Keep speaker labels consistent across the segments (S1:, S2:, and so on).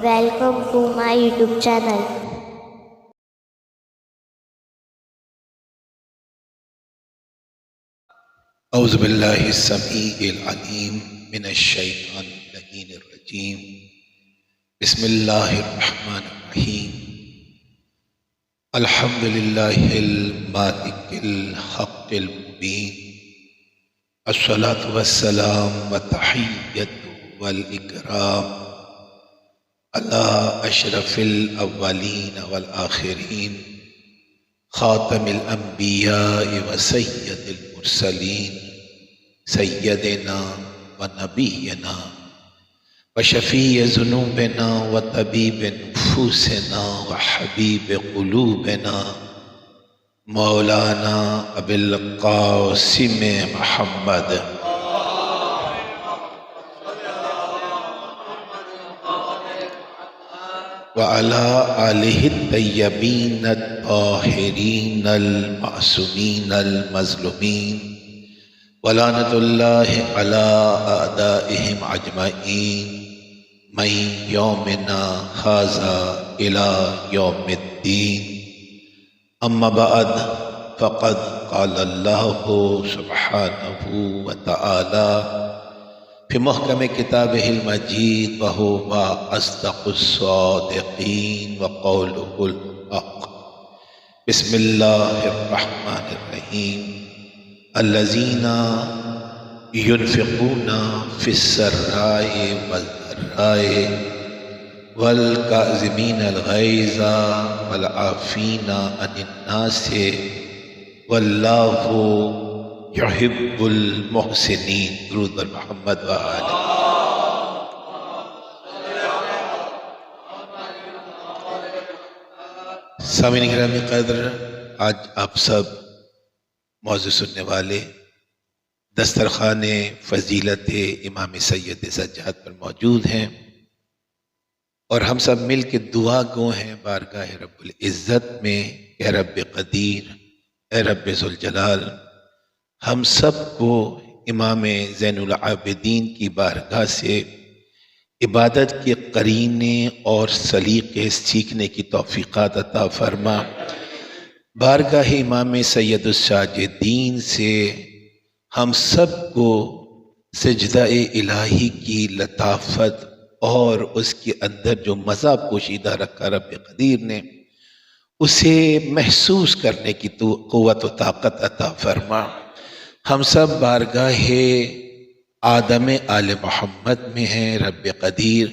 S1: Welcome to my YouTube channel.
S2: اعوذ باللہ السمیع العلیم من الشیطان اللعین الرجیم بسم اللہ الرحمن الرحیم الحمد للہ المالک الحق المبین الصلاة والسلام والتحیۃ والاکرام علی اشرف الاولین والآخرین خاتم الانبیاء وسید المرسلین سیدنا و نبینا و شفیع ذنوبنا و طبیب نفوسنا و حبیب قلوبنا مولانا ابی القاسم محمد وعلى آلہ الطیبین الطاہرین المعصومین المظلومین ولعنۃ اللہ علی اعدائہم اجمعین من یومنا ھذا الی یوم الدین اما بعد فقد قال اللہ سبحانہ وتعالی فی محکم کتابہ المجید وہو اصدق الصادقین وقولہ الحق بسم اللہ الرحمن الرحیم الذین ينفقون فی السراء والضراء والکاظمین الغیظ والعافین عن الناس واللہ یحب المحسنین. درود بر محمد و آلہ. سامعین گرامی قدر، آج آپ سب موضوع سننے والے دسترخوان فضیلت امام سید سجاد پر موجود ہیں، اور ہم سب مل کے دعا گو ہیں بارگاہ رب العزت میں، اے رب قدیر، اے رب ذوالجلال، ہم سب کو امام زین العابدین کی بارگاہ سے عبادت کے قرینے اور سلیقے سیکھنے کی توفیقات عطا فرما. بارگاہ امام سید الساجدین سے ہم سب کو سجدہ الہی کی لطافت اور اس کے اندر جو مزہ پوشیدہ رکھا رب قدیر نے، اسے محسوس کرنے کی تو قوت و طاقت عطا فرما. ہم سب بارگاہ آدم آل محمد میں ہیں. رب قدیر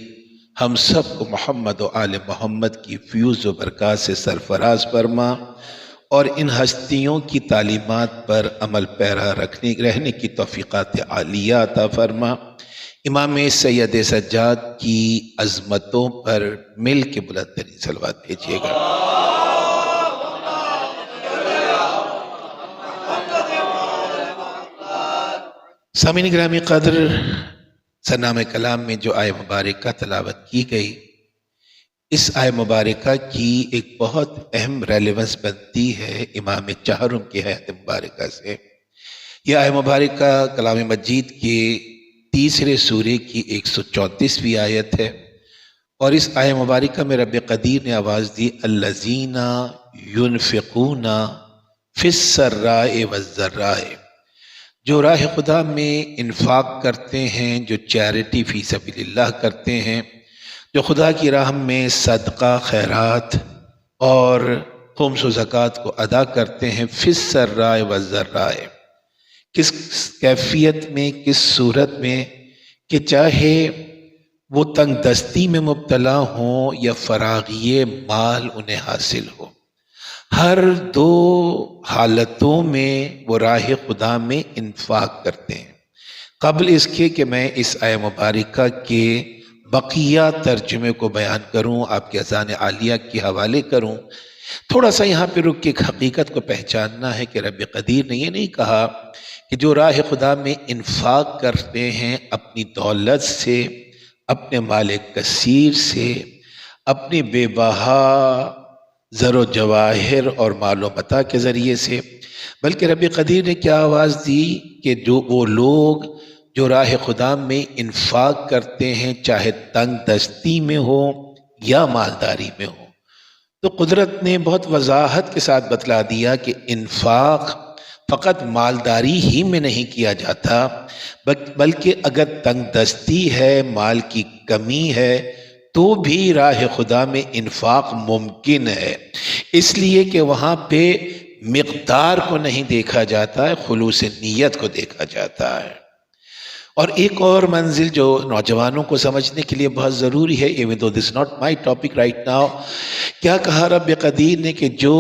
S2: ہم سب کو محمد و آل محمد کی فیوز و برکات سے سرفراز فرما، اور ان ہستیوں کی تعلیمات پر عمل پیرا رہنے کی توفیقات عالیہ عطا فرما. امام سید سجاد کی عظمتوں پر مل کے بلند ترین صلوات بھیجیے گا. سامعین گرامی قدر، سرنامہ کلام میں جو آیہ مبارکہ تلاوت کی گئی، اس آیہ مبارکہ کی ایک بہت اہم ریلیونس بنتی ہے امام چہرم کی حیات مبارکہ سے. یہ آیہ مبارکہ کلام مجید کے تیسرے سورے کی 134ویں آیت ہے، اور اس آیہ مبارکہ میں رب قدیر نے آواز دی الذین ينفقون فی السراء والضراء، جو راہ خدا میں انفاق کرتے ہیں، جو چیریٹی فی سبیل اللہ کرتے ہیں، جو خدا کی راہ میں صدقہ خیرات اور خمس و زکوٰۃ کو ادا کرتے ہیں. فی السراء والضراء، کس کیفیت میں، کس صورت میں، کہ چاہے وہ تنگ دستی میں مبتلا ہوں یا فراغی مال انہیں حاصل ہو، ہر دو حالتوں میں وہ راہ خدا میں انفاق کرتے ہیں. قبل اس کے کہ میں اس آیہ مبارکہ کے بقیہ ترجمے کو بیان کروں، آپ کے اذان عالیہ کے حوالے کروں، تھوڑا سا یہاں پہ رک کے ایک حقیقت کو پہچاننا ہے کہ رب قدیر نے یہ نہیں کہا کہ جو راہ خدا میں انفاق کرتے ہیں اپنی دولت سے، اپنے مال کثیر سے، اپنی بے بہا زر و جواہر اور مال و متاع کے ذریعے سے، بلکہ رب قدیر نے کیا آواز دی کہ جو وہ لوگ جو راہ خدا میں انفاق کرتے ہیں، چاہے تنگ دستی میں ہو یا مالداری میں ہو، تو قدرت نے بہت وضاحت کے ساتھ بتلا دیا کہ انفاق فقط مالداری ہی میں نہیں کیا جاتا، بلکہ اگر تنگ دستی ہے، مال کی کمی ہے، تو بھی راہ خدا میں انفاق ممکن ہے، اس لیے کہ وہاں پہ مقدار کو نہیں دیکھا جاتا ہے، خلوص نیت کو دیکھا جاتا ہے۔ اور ایک اور منزل جو نوجوانوں کو سمجھنے کے لیے بہت ضروری ہے، even though this is not my topic right now، کیا کہا رب قدیر نے کہ جو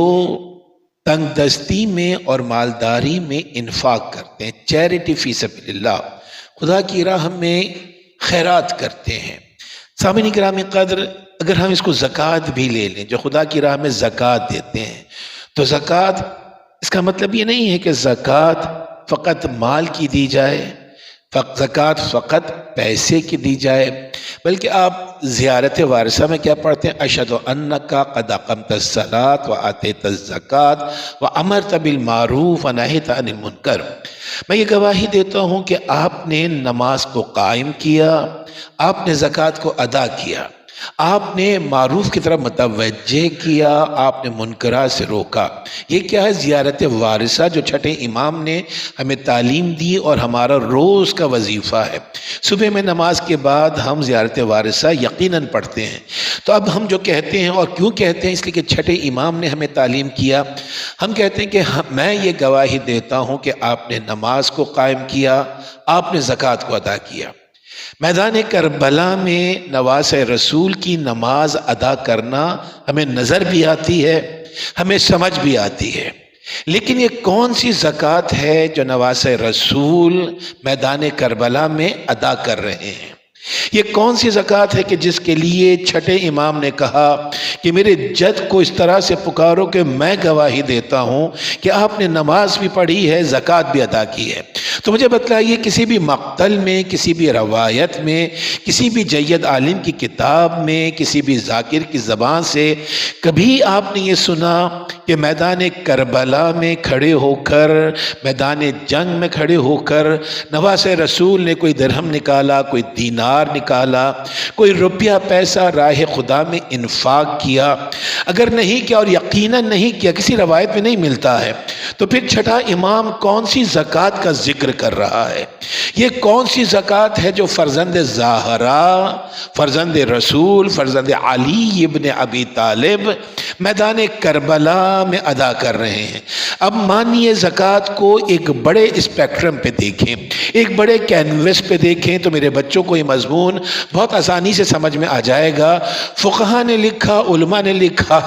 S2: تنگ دستی میں اور مالداری میں انفاق کرتے ہیں، چیریٹی فی سبیل اللہ، خدا کی راہ میں خیرات کرتے ہیں۔ سامعین کرام قدر، اگر ہم اس کو زکوٰۃ بھی لے لیں، جو خدا کی راہ میں زکوٰۃ دیتے ہیں، تو زکوٰۃ اس کا مطلب یہ نہیں ہے کہ زکوٰۃ فقط مال کی دی جائے، زکوٰۃ فقط پیسے کی دی جائے، بلکہ آپ زیارت وارثہ میں کیا پڑھتے ہیں؟ اشہد انک قد اقمت الصلاۃ وآتیت الزکوٰۃ وامرت بالمعروف ونہیت عن المنکر۔ میں یہ گواہی دیتا ہوں کہ آپ نے نماز کو قائم کیا، آپ نے زکوٰۃ کو ادا کیا، آپ نے معروف کی طرف متوجہ کیا، آپ نے منکرات سے روکا۔ یہ کیا ہے؟ زیارت وارثہ، جو چھٹے امام نے ہمیں تعلیم دی اور ہمارا روز کا وظیفہ ہے۔ صبح میں نماز کے بعد ہم زیارت وارثہ یقیناً پڑھتے ہیں۔ تو اب ہم جو کہتے ہیں، اور کیوں کہتے ہیں؟ اس لیے کہ چھٹے امام نے ہمیں تعلیم کیا۔ ہم کہتے ہیں کہ میں یہ گواہی دیتا ہوں کہ آپ نے نماز کو قائم کیا، آپ نے زکوٰۃ کو ادا کیا۔ میدان کربلا میں نواز رسول کی نماز ادا کرنا ہمیں نظر بھی آتی ہے، ہمیں سمجھ بھی آتی ہے، لیکن یہ کون سی زکوٰۃ ہے جو نواز رسول میدان کربلا میں ادا کر رہے ہیں؟ یہ کون سی زکوٰۃ ہے کہ جس کے لیے چھٹے امام نے کہا کہ میرے جد کو اس طرح سے پکارو کہ میں گواہی دیتا ہوں کہ آپ نے نماز بھی پڑھی ہے، زکوٰۃ بھی ادا کی ہے۔ تو مجھے بتلائیے، کسی بھی مقتل میں، کسی بھی روایت میں، کسی بھی جید عالم کی کتاب میں، کسی بھی ذاکر کی زبان سے کبھی آپ نے یہ سنا کہ میدان کربلا میں کھڑے ہو کر، میدان جنگ میں کھڑے ہو کر نواز رسول نے کوئی درہم نکالا، کوئی دینار نکالا، کوئی روپیہ پیسہ راہ خدا میں انفاق کیا؟ اگر نہیں کیا، اور یقیناً نہیں کیا، کسی روایت میں نہیں ملتا ہے، تو پھر چھٹا امام کون سی زکوٰۃ کا ذکر کر رہا ہے؟ یہ کون سی زکوٰۃ ہے جو فرزند زہرا، فرزند رسول، فرزند علی ابن ابی طالب میدان کربلا میں ادا کر رہے ہیں؟ اب مانیے زکوٰۃ کو ایک بڑے اسپیکٹرم پہ دیکھیں، ایک بڑے کینوس پہ دیکھیں، تو میرے بچوں کو یہ مضمون بہت آسانی سے سمجھ میں آ جائے گا۔ فقہا نے لکھا، علماء نے لکھا،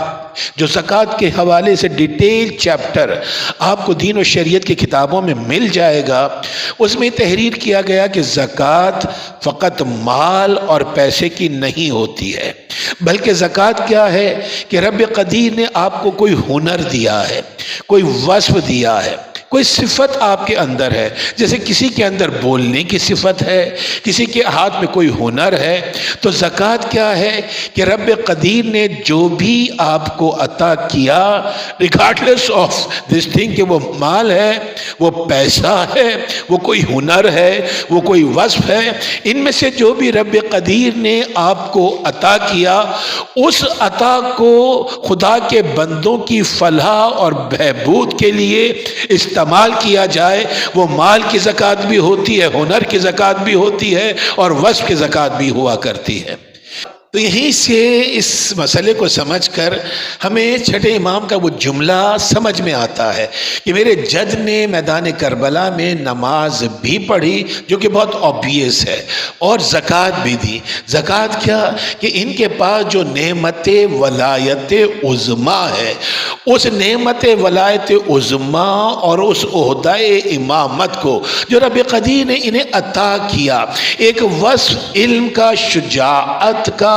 S2: جو زکوٰۃ کے حوالے سے ڈیٹیل چیپٹر آپ کو دین و شریعت کی کتابوں میں مل جائے گا، اس میں تحریر کیا گیا کہ زکوٰۃ فقط مال اور پیسے کی نہیں ہوتی ہے، بلکہ زکوٰۃ کیا ہے کہ رب قدیر نے آپ کو کوئی ہنر دیا ہے، کوئی وصف دیا ہے، کوئی صفت آپ کے اندر ہے۔ جیسے کسی کے اندر بولنے کی صفت ہے، کسی کے ہاتھ میں کوئی ہنر ہے، تو زکوٰۃ کیا ہے کہ رب قدیر نے جو بھی آپ کو عطا کیا، ریگارڈلیس آف دس تھنگ کہ وہ مال ہے، وہ پیسہ ہے، وہ کوئی ہنر ہے، وہ کوئی وصف ہے، ان میں سے جو بھی رب قدیر نے آپ کو عطا کیا، اس عطا کو خدا کے بندوں کی فلاح اور بہبود کے لیے استعمال کیا جائے۔ وہ مال کی زکوٰۃ بھی ہوتی ہے، ہنر کی زکوٰۃ بھی ہوتی ہے، اور وصف کی زکوٰۃ بھی ہوا کرتی ہے۔ تو یہیں سے اس مسئلے کو سمجھ کر ہمیں چھٹے امام کا وہ جملہ سمجھ میں آتا ہے کہ میرے جد نے میدان کربلا میں نماز بھی پڑھی، جو کہ بہت obvious ہے، اور زکوٰۃ بھی دی۔ زکوٰۃ کیا کہ ان کے پاس جو نعمت ولایت عظمیٰ ہے، اس نعمت ولایت عظمیٰ اور اس عہدہ امامت کو جو رب قدیر نے انہیں عطا کیا، ایک وصف علم کا، شجاعت کا،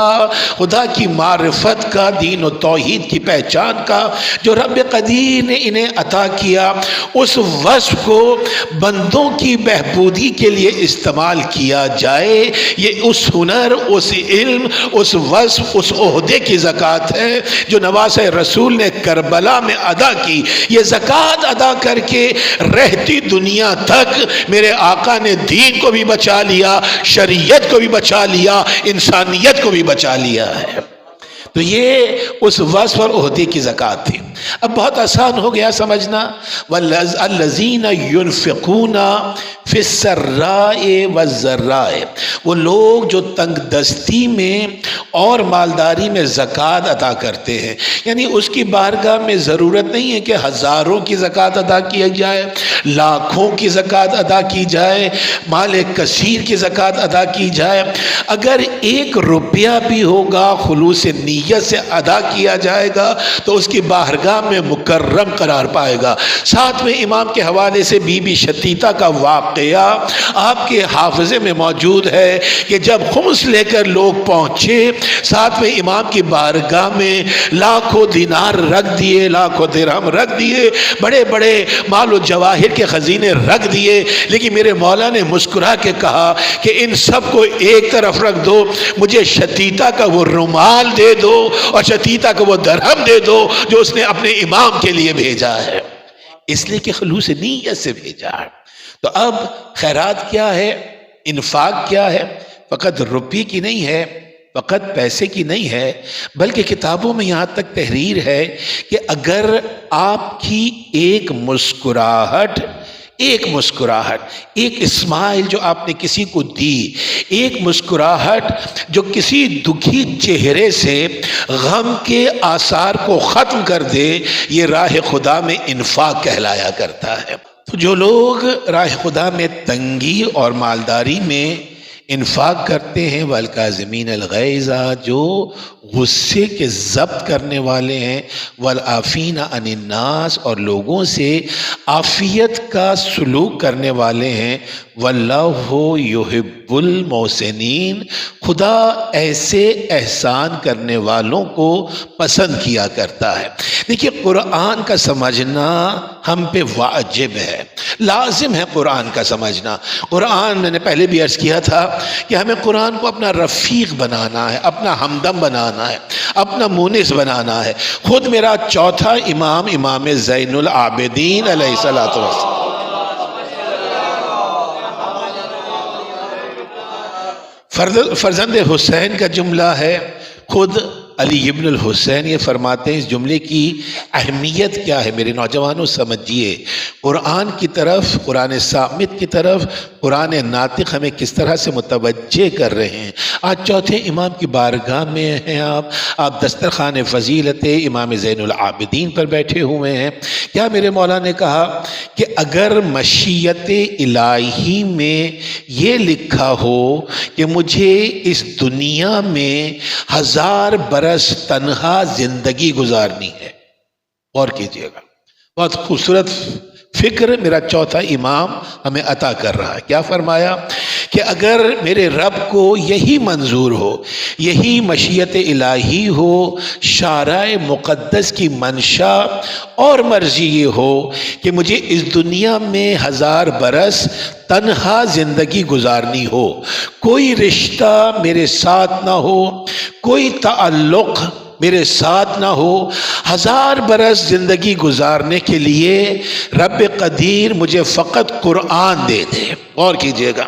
S2: خدا کی معرفت کا، دین و توحید کی پہچان کا جو رب قدیر نے انہیں عطا کیا، اس وصف کو بندوں کی بہبودی کے لیے استعمال کیا جائے، یہ اس ہنر، اس علم، اس وصف، اس عہدے کی زکوٰۃ ہے جو نواسۂ رسول نے کربلا میں ادا کی۔ یہ زکوٰۃ ادا کر کے رہتی دنیا تک میرے آقا نے دین کو بھی بچا لیا، شریعت کو بھی بچا لیا، انسانیت کو بھی بچا لیا ہے۔ تو یہ اس وصف اور عہدے کی زکوٰۃ تھی۔ اب بہت آسان ہو گیا سمجھنا، الذین ينفقون فی السراء والضراء، وہ لوگ جو تنگ دستی میں اور مالداری میں زکوٰۃ ادا کرتے ہیں، یعنی اس کی بارگاہ میں ضرورت نہیں ہے کہ ہزاروں کی زکوٰۃ ادا کی جائے، لاکھوں کی زکوٰۃ ادا کی جائے، مال کثیر کی زکوٰۃ ادا کی جائے۔ اگر 1 روپیہ بھی ہوگا خلوص نیت سے ادا کیا جائے گا تو اس کی بارگاہ میں مکرم قرار پائے گا۔ ساتھ میں امام کے حوالے سے بی بی شتیتا کا واقعہ آپ کے حافظے میں موجود ہے کہ جب خمس لے کر لوگ پہنچے، ساتھ میں امام کی بارگاہ میں لاکھوں دینار رکھ دیے، لاکھوں درہم رکھ دیے، بڑے بڑے مال و جواہر کے خزینے رکھ دیے، لیکن میرے مولا نے مسکرا کے کہا کہ ان سب کو ایک طرف رکھ دو، مجھے شتیتا کا وہ رومال دے دو اور شتیتا کا وہ درہم دے دو جو اس نے اپنے امام کے لیے بھیجا ہے، اس لیے کہ خلوص نیت سے بھیجا ہے۔ تو اب خیرات کیا ہے، انفاق کیا ہے، فقط روپی کی نہیں ہے، فقط پیسے کی نہیں ہے، بلکہ کتابوں میں یہاں تک تحریر ہے کہ اگر آپ کی ایک مسکراہٹ، ایک اسمائل جو آپ نے کسی کو دی، ایک مسکراہٹ جو کسی دکھی چہرے سے غم کے آثار کو ختم کر دے، یہ راہ خدا میں انفاق کہلایا کرتا ہے۔ تو جو لوگ راہ خدا میں تنگی اور مالداری میں انفاق کرتے ہیں، والکاظمین الغیظ، جو غصے کے ضبط کرنے والے ہیں، والعافین عن الناس، اور لوگوں سے عافیت کا سلوک کرنے والے ہیں، واللہ یحب المحسنین، خدا ایسے احسان کرنے والوں کو پسند کیا کرتا ہے۔ دیکھیے قرآن کا سمجھنا ہم پہ واجب ہے، لازم ہے قرآن کا سمجھنا۔ قرآن میں نے پہلے بھی عرض کیا تھا کہ ہمیں قرآن کو اپنا رفیق بنانا ہے، اپنا ہمدم بنانا ہے، اپنا مونس بنانا ہے۔ خود میرا چوتھا امام، امام زین العابدین علیہ الصلوۃ والسلام، فرزند حسین کا جملہ ہے، خود علی ابن الحسین یہ فرماتے ہیں اس جملے کی اہمیت کیا ہے۔ میرے نوجوانوں سمجھیے، قرآن کی طرف، قرآن صامت کی طرف قرآن ناطق ہمیں کس طرح سے متوجہ کر رہے ہیں۔ آج چوتھے امام کی بارگاہ میں ہیں آپ دسترخوان فضیلت امام زین العابدین پر بیٹھے ہوئے ہیں۔ کیا میرے مولا نے کہا کہ اگر مشیت الہی میں یہ لکھا ہو کہ مجھے اس دنیا میں 1000 برس تنہا زندگی گزارنی ہے، غور کیجئے گا، بہت خوبصورت فکر میرا چوتھا امام ہمیں عطا کر رہا ہے۔ کیا فرمایا کہ اگر میرے رب کو یہی منظور ہو، یہی مشیت الہی ہو، شارع مقدس کی منشا اور مرضی یہ ہو کہ مجھے اس دنیا میں 1000 برس تنہا زندگی گزارنی ہو، کوئی رشتہ میرے ساتھ نہ ہو، کوئی تعلق میرے ساتھ نہ ہو، 1000 برس زندگی گزارنے کے لیے رب قدیر مجھے فقط قرآن دے دے۔ غور کیجئے گا،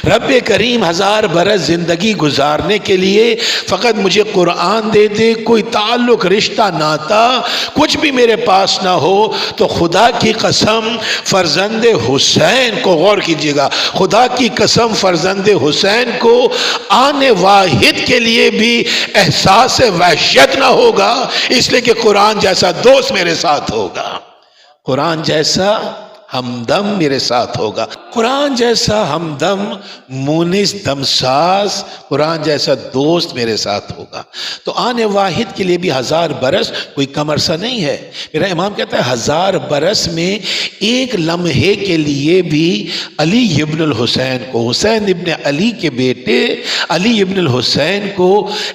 S2: رب کریم 1000 برس زندگی گزارنے کے لیے فقط مجھے قرآن دے دے، کوئی تعلق، رشتہ، ناتا کچھ بھی میرے پاس نہ ہو، تو خدا کی قسم فرزند حسین کو، غور کیجئے گا، خدا کی قسم فرزند حسین کو آنے واحد کے لیے بھی احساس وحشت نہ ہوگا، اس لیے کہ قرآن جیسا دوست میرے ساتھ ہوگا، قرآن جیسا ہمدم میرے ساتھ ہوگا. قرآن جیسا ہمدم، مونس دمساز، قرآن جیسا دوست میرے ساتھ ہوگا. تو آنے واحد کے لیے بھی 1000 برس کوئی کم عرصہ نہیں ہے. میرا امام کہتا ہے 1000 برس میں ایک لمحے کے لیے بھی علی ابن الحسین کو، حسین ابن علی کے بیٹے علی ابن الحسین کو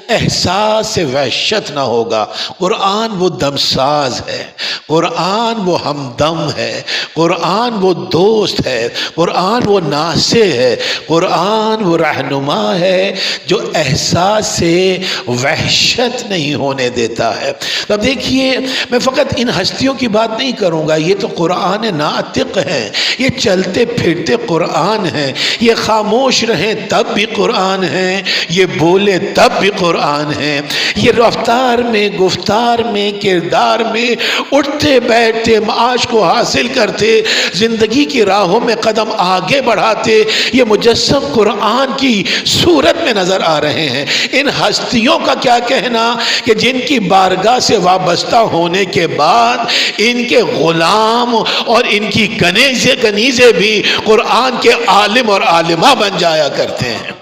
S2: احساس سے وحشت نہ ہوگا. قرآن وہ دمساز ہے، قرآن وہ ہمدم ہے، قرآن وہ دوست ہے، قرآن وہ ناصح ہے، قرآن وہ رہنما ہے جو احساس سے وحشت نہیں ہونے دیتا ہے. تو اب دیکھیے، میں فقط ان ہستیوں کی بات نہیں کروں گا، یہ تو قرآن ناطق ہیں، یہ چلتے پھرتے قرآن ہیں، یہ خاموش رہیں تب بھی قرآن ہیں، یہ بولے تب بھی قرآن ہیں، یہ رفتار میں، گفتار میں، کردار میں، اٹھتے بیٹھتے، معاش کو حاصل کرتے، زندگی کی راہوں میں قدم آگے بڑھاتے، یہ مجسم قرآن کی صورت میں نظر آ رہے ہیں. ان ہستیوں کا کیا کہنا کہ جن کی بارگاہ سے وابستہ ہونے کے بعد ان کے غلام اور ان کی کنیزیں بھی قرآن کے عالم اور عالمہ بن جایا کرتے ہیں.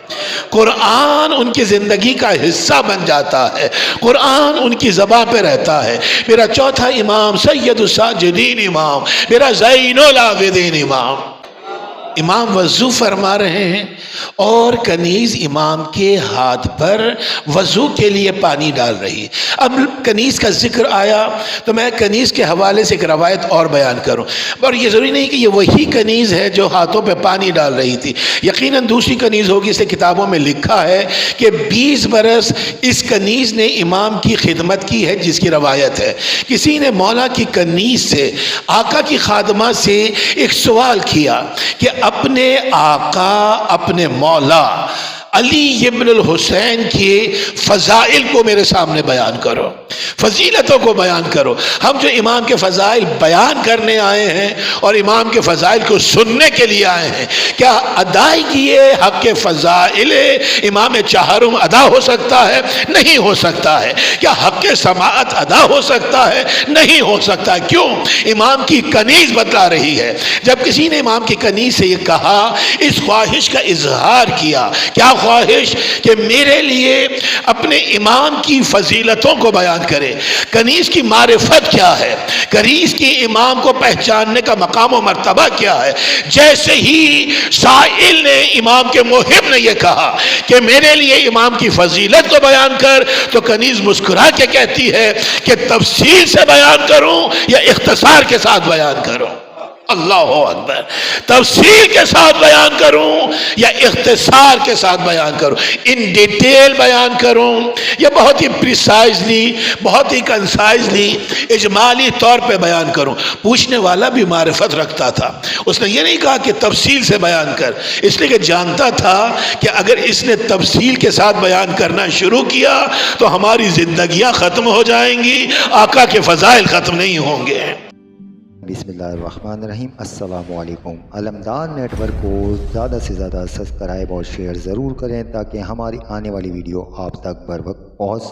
S2: قرآن ان کی زندگی کا حصہ بن جاتا ہے، قرآن ان کی زبان پہ رہتا ہے. میرا چوتھا امام سید الساجدین امام، میرا زین العابدین امام وضو فرما رہے ہیں اور کنیز امام کے ہاتھ پر وضو کے لیے پانی ڈال رہی ہے. اب کنیز کا ذکر آیا تو میں کنیز کے حوالے سے ایک روایت اور بیان کروں، اور یہ ضروری نہیں کہ یہ وہی کنیز ہے جو ہاتھوں پہ پانی ڈال رہی تھی، یقیناً دوسری کنیز ہوگی. اس کتابوں میں لکھا ہے کہ 20 برس اس کنیز نے امام کی خدمت کی ہے، جس کی روایت ہے. کسی نے مولا کی کنیز سے، آقا کی خادمہ سے ایک سوال کیا کہ اپنے آقا، اپنے مولا علی ابن الحسین کے فضائل کو میرے سامنے بیان کرو، فضیلتوں کو بیان کرو. ہم جو امام کے فضائل بیان کرنے آئے ہیں اور امام کے فضائل کو سننے کے لیے آئے ہیں، کیا ادائیگی حق کے فضائل امام چہارم ادا ہو سکتا ہے؟ نہیں ہو سکتا ہے. کیا حق سماعت ادا ہو سکتا ہے؟ نہیں ہو سکتا. کیوں؟ امام کی کنیز بتلا رہی ہے. جب کسی نے امام کی کنیز سے یہ کہا، اس خواہش کا اظہار کیا، کیا خواہش؟ کہ میرے لیے اپنے امام کی فضیلتوں کو بیان کرے. کنیز کی معرفت کیا ہے؟ کنیز کی امام کو پہچاننے کا مقام و مرتبہ کیا ہے؟ جیسے ہی سائل نے، امام کے محب نے یہ کہا کہ میرے لیے امام کی فضیلت کو بیان کر، تو کنیز مسکرا کے کہتی ہے کہ تفصیل سے بیان کروں یا اختصار کے ساتھ بیان کروں؟ اللہ اکبر. تفصیل کے ساتھ بیان کروں یا اختصار کے ساتھ بیان کروں؟ ان ڈیٹیل بیان کروں یا بہت ہی پریسائزلی، بہت ہی کنسائزلی، اجمالی طور پہ بیان کروں؟ پوچھنے والا بھی معرفت رکھتا تھا. اس نے یہ نہیں کہا کہ تفصیل سے بیان کر، اس لیے کہ جانتا تھا کہ اگر اس نے تفصیل کے ساتھ بیان کرنا شروع کیا تو ہماری زندگیاں ختم ہو جائیں گی، آقا کے فضائل ختم نہیں ہوں گے.
S3: بسم اللہ الرحمن الرحیم. السلام علیکم. علمدار نیٹ ورک کو زیادہ سے زیادہ سبسکرائب اور شیئر ضرور کریں تاکہ ہماری آنے والی ویڈیو آپ تک بر وقت پہنچ سکے.